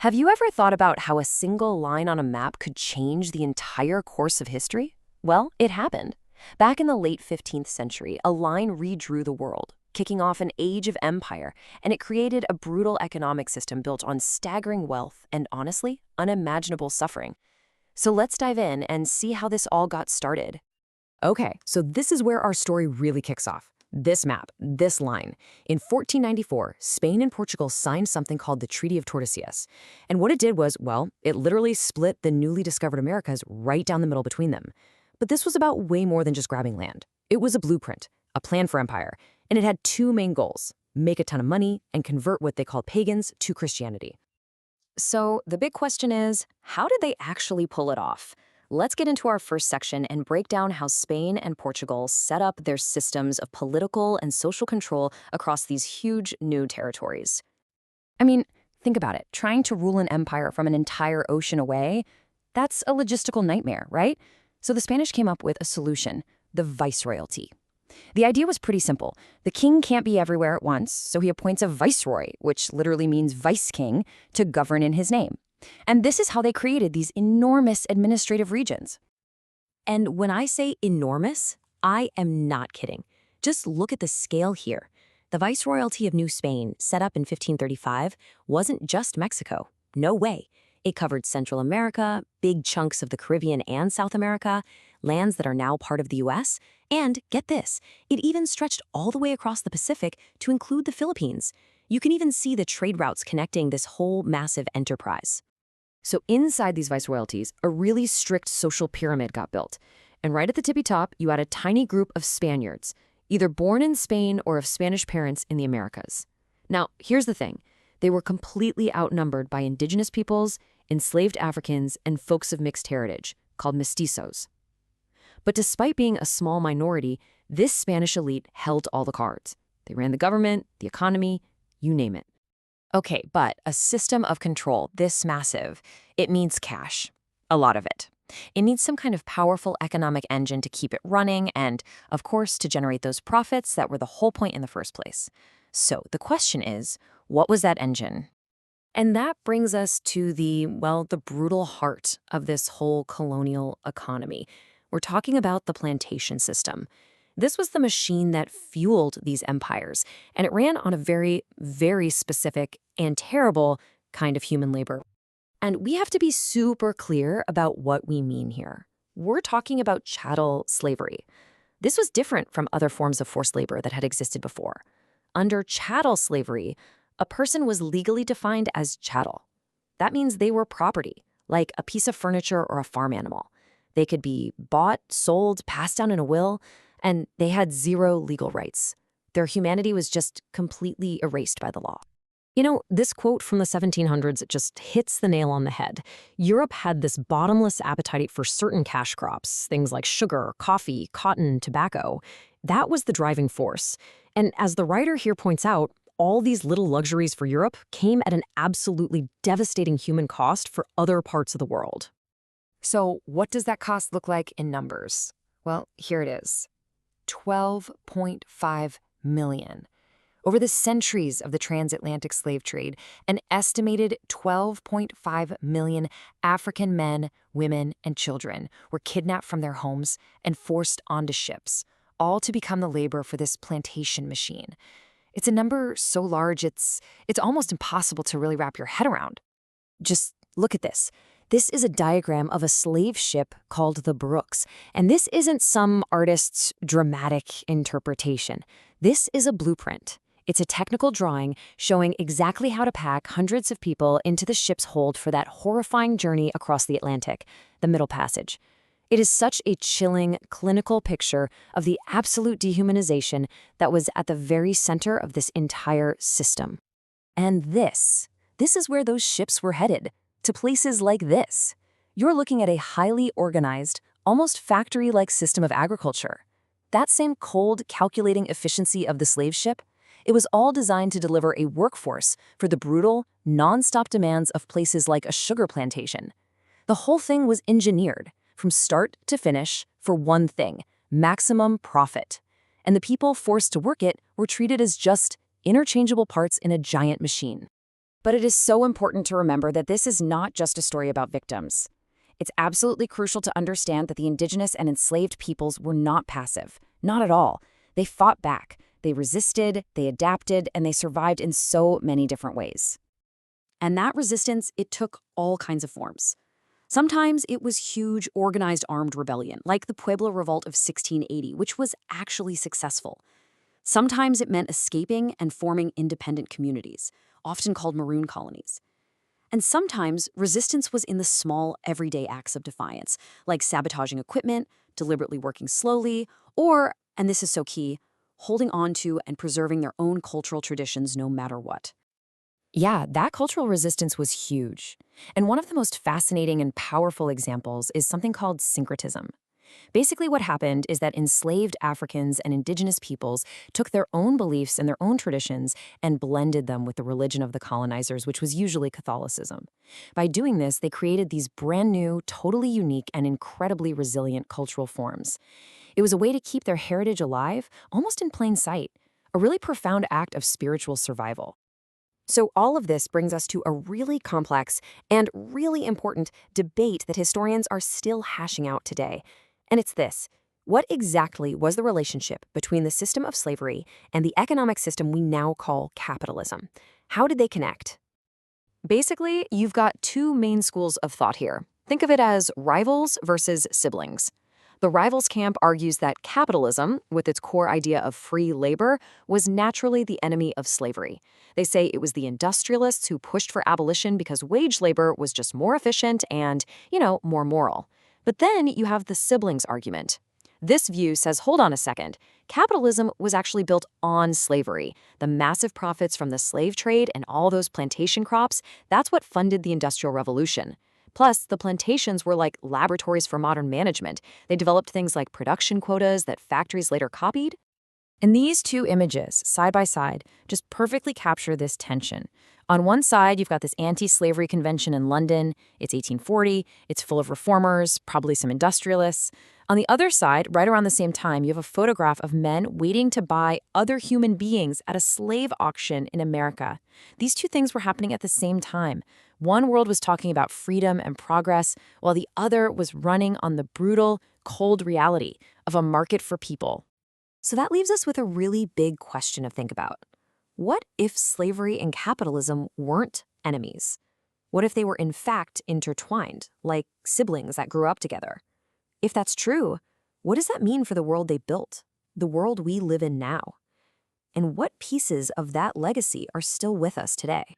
Have you ever thought about how a single line on a map could change the entire course of history? Well, it happened. Back in the late 15th century, a line redrew the world, kicking off an age of empire, and it created a brutal economic system built on staggering wealth and, honestly, unimaginable suffering. So let's dive in and see how this all got started. Okay, so this is where our story really kicks off. This map, this line. In 1494, Spain and Portugal signed something called the Treaty of Tordesillas. And what it did was, well, it literally split the newly discovered Americas right down the middle between them. But this was about way more than just grabbing land. It was a blueprint, a plan for empire, and it had two main goals: make a ton of money and convert what they called pagans to Christianity. So the big question is, how did they actually pull it off? Let's get into our first section and break down how Spain and Portugal set up their systems of political and social control across these huge new territories. I mean, think about it. Trying to rule an empire from an entire ocean away, that's a logistical nightmare, right? So the Spanish came up with a solution: the viceroyalty. The idea was pretty simple. The king can't be everywhere at once, so he appoints a viceroy, which literally means vice-king, to govern in his name. And this is how they created these enormous administrative regions. And when I say enormous, I am not kidding. Just look at the scale here. The Viceroyalty of New Spain, set up in 1535, wasn't just Mexico. No way. It covered Central America, big chunks of the Caribbean and South America, lands that are now part of the US, and, get this, it even stretched all the way across the Pacific to include the Philippines. You can even see the trade routes connecting this whole massive enterprise. So inside these viceroyalties, a really strict social pyramid got built. And right at the tippy top, you had a tiny group of Spaniards, either born in Spain or of Spanish parents in the Americas. Now, here's the thing. They were completely outnumbered by indigenous peoples, enslaved Africans, and folks of mixed heritage, called mestizos. But despite being a small minority, this Spanish elite held all the cards. They ran the government, the economy, you name it. Okay, but a system of control this massive, it needs cash. A lot of it. It needs some kind of powerful economic engine to keep it running and, of course, to generate those profits that were the whole point in the first place. So the question is, what was that engine? And that brings us to the brutal heart of this whole colonial economy. We're talking about the plantation system. This was the machine that fueled these empires, and it ran on a very, very specific and terrible kind of human labor. And we have to be super clear about what we mean here. We're talking about chattel slavery. This was different from other forms of forced labor that had existed before. Under chattel slavery, a person was legally defined as chattel. That means they were property, like a piece of furniture or a farm animal. They could be bought, sold, passed down in a will, and they had zero legal rights. Their humanity was just completely erased by the law. You know, this quote from the 1700s just hits the nail on the head. Europe had this bottomless appetite for certain cash crops, things like sugar, coffee, cotton, tobacco. That was the driving force. And as the writer here points out, all these little luxuries for Europe came at an absolutely devastating human cost for other parts of the world. So what does that cost look like in numbers? Well, here it is. 12.5 million. Over the centuries of the transatlantic slave trade, an estimated 12.5 million African men, women, and children were kidnapped from their homes and forced onto ships, all to become the labor for this plantation machine. It's a number so large, it's almost impossible to really wrap your head around. Just look at this. This is a diagram of a slave ship called the Brooks, and this isn't some artist's dramatic interpretation. This is a blueprint. It's a technical drawing showing exactly how to pack hundreds of people into the ship's hold for that horrifying journey across the Atlantic, the Middle Passage. It is such a chilling, clinical picture of the absolute dehumanization that was at the very center of this entire system. And this is where those ships were headed. To places like this. You're looking at a highly organized, almost factory-like system of agriculture. That same cold, calculating efficiency of the slave ship, it was all designed to deliver a workforce for the brutal, non-stop demands of places like a sugar plantation. The whole thing was engineered, from start to finish, for one thing: maximum profit. And the people forced to work it were treated as just interchangeable parts in a giant machine. But it is so important to remember that this is not just a story about victims. It's absolutely crucial to understand that the indigenous and enslaved peoples were not passive. Not at all. They fought back. They resisted, they adapted, and they survived in so many different ways. And that resistance, it took all kinds of forms. Sometimes it was huge, organized armed rebellion, like the Pueblo Revolt of 1680, which was actually successful. Sometimes it meant escaping and forming independent communities, often called maroon colonies. And sometimes resistance was in the small, everyday acts of defiance, like sabotaging equipment, deliberately working slowly, or, and this is so key, holding on to and preserving their own cultural traditions no matter what. Yeah, that cultural resistance was huge. And one of the most fascinating and powerful examples is something called syncretism. Basically, what happened is that enslaved Africans and indigenous peoples took their own beliefs and their own traditions and blended them with the religion of the colonizers, which was usually Catholicism. By doing this, they created these brand new, totally unique, and incredibly resilient cultural forms. It was a way to keep their heritage alive, almost in plain sight, a really profound act of spiritual survival. So all of this brings us to a really complex and really important debate that historians are still hashing out today. And it's this: what exactly was the relationship between the system of slavery and the economic system we now call capitalism? How did they connect? Basically, you've got two main schools of thought here. Think of it as rivals versus siblings. The rivals camp argues that capitalism, with its core idea of free labor, was naturally the enemy of slavery. They say it was the industrialists who pushed for abolition because wage labor was just more efficient and, more moral. But then you have the siblings argument. This view says, hold on a second, capitalism was actually built on slavery. The massive profits from the slave trade and all those plantation crops, that's what funded the Industrial Revolution. Plus, the plantations were like laboratories for modern management. They developed things like production quotas that factories later copied. And these two images, side by side, just perfectly capture this tension. On one side, you've got this anti-slavery convention in London. It's 1840. It's full of reformers, probably some industrialists. On the other side, right around the same time, you have a photograph of men waiting to buy other human beings at a slave auction in America. These two things were happening at the same time. One world was talking about freedom and progress, while the other was running on the brutal, cold reality of a market for people. So that leaves us with a really big question to think about. What if slavery and capitalism weren't enemies? What if they were in fact intertwined, like siblings that grew up together? If that's true, what does that mean for the world they built, the world we live in now? And what pieces of that legacy are still with us today?